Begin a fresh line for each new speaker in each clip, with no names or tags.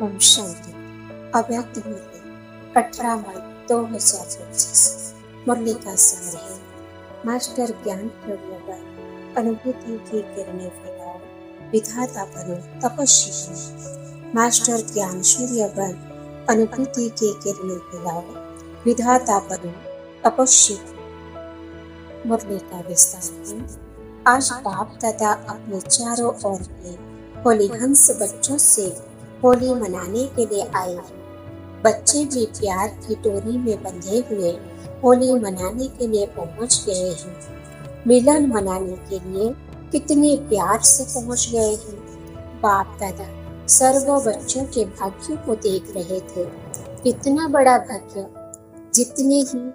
ओम शांति। अव्यक्त मुरली 18 मई 2025। मुरली का सार है, मास्टर ज्ञान प्रज्ञा अनुभूति की किरणें फैलाओ, विधाता बनो तपस्वी बनो। मास्टर ज्ञान सूर्य बन, अनुभूति की किरणें फैलाओ, विधाता बनो तपस्वी बनो। मुरली का विस्तार है। आज बाप दादा अपने चारों ओर के होली हंस बच्चों से होली मनाने के लिए आए हैं। बच्चे भी प्यार की डोरी में बंधे हुए होली मनाने के लिए पहुंच गए हैं। मिलन मनाने के लिए कितने प्यार से पहुंच गए हैं। बाप दादा सर्व बच्चों के भाग्य को देख रहे थे। कितना बड़ा भाग्य, जितने ही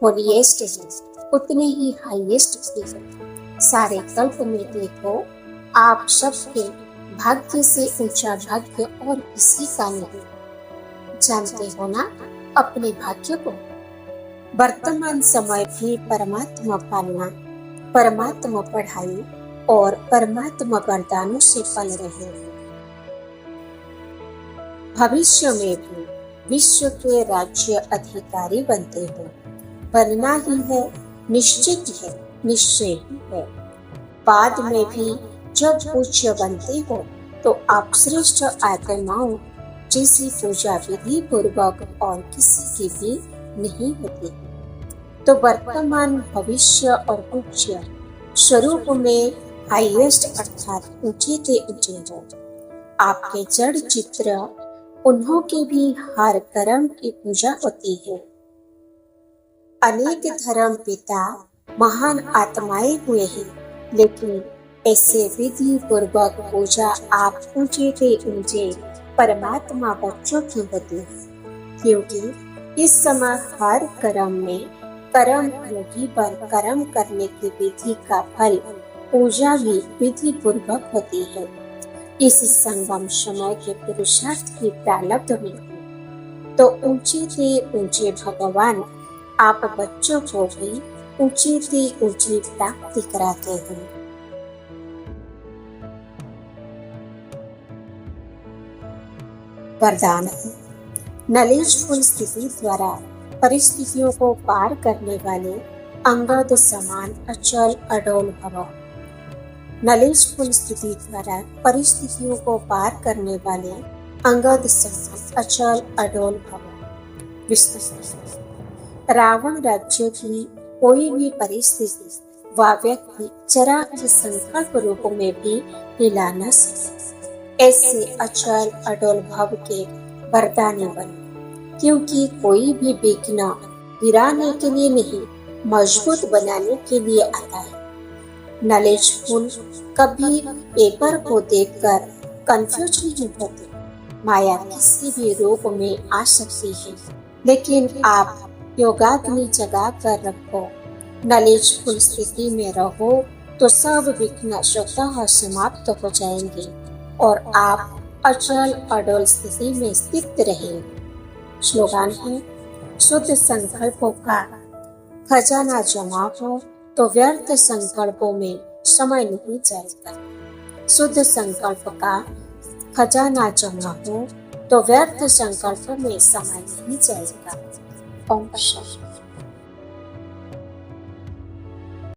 होलीएस्ट है उतने ही हाईएस्ट भी है। सारे कल्प में देखो, आप सबके भाग्य से ऊंचा भाग्य और किसी का नहीं। जानते हो ना अपने भाग्य को। वर्तमान समय भी परमात्मा पालना, परमात्मा पढ़ाई और परमात्मा वरदानों से पल रहे हैं। भविष्य में भी विश्व के राज्य अधिकारी बनते हो, बनना ही है, निश्चित है, निश्चय ही है। बाद में भी जब पूज्य बनते हो तो आप श्रेष्ठ आत्माओं जैसी पूजा विधि पूर्वक और किसी की भी नहीं होती। तो वर्तमान, भविष्य और पूज्य स्वरूप में हाईएस्ट अर्थात ऊंचे से ऊंचे हो। आपके जड़ चित्र, उन्हों के भी हर कर्म की पूजा होती है। अनेक धर्म पिता महान आत्माएं हुए हैं, लेकिन ऐसे विधि पूर्वक पूजा आप ऊंचे से ऊंचे परमात्मा बच्चों की होती है। क्योंकि इस समय हर कर्म में कर्म योगी बन कर्म करने की विधि का फल पूजा भी विधि पूर्वक होती है। इस संगम समय के पुरुषार्थ की प्रारब्ध में तो ऊंचे से ऊंचे भगवान आप बच्चों को भी ऊंची से ऊंची प्राप्ति कराते हैं। वरदान है, नलेजफुल स्थिति द्वारा परिस्थितियों को पार करने वाले अंगद समान अचल अडोल भव। नलेजफुल स्थिति द्वारा परिस्थितियों को पार करने वाले अंगद समान अचल अडोल भव। विस्तृत रावण राज्य की कोई भी परिस्थिति व व्यक्ति जरा संकल्प रूप में भी हिला न सके। ऐसे अचल अडोल भव के वरदानी बने, क्योंकि कोई भी विघ्न गिराने के लिए नहीं, मजबूत बनाने के लिए आता है। नॉलेजफुल कभी पेपर को देखकर कंफ्यूज नहीं होते। माया किसी भी रूप में आ सकती है, लेकिन आप योगाग्नि जगा कर रखो, नॉलेजफुल स्थिति में रहो तो सब विघ्न स्वतः समाप्त हो जाएंगे और आप अचल अडोल स्थिति में स्थित रहेंगे। स्लोगन है, शुद्ध संकल्पों का खजाना जमा हो तो व्यर्थ संकल्पों में समय नहीं जाएगा। शुद्ध संकल्प का खजाना जमा हो तो व्यर्थ संकल्पों में समय नहीं जाएगा। ओम शांति।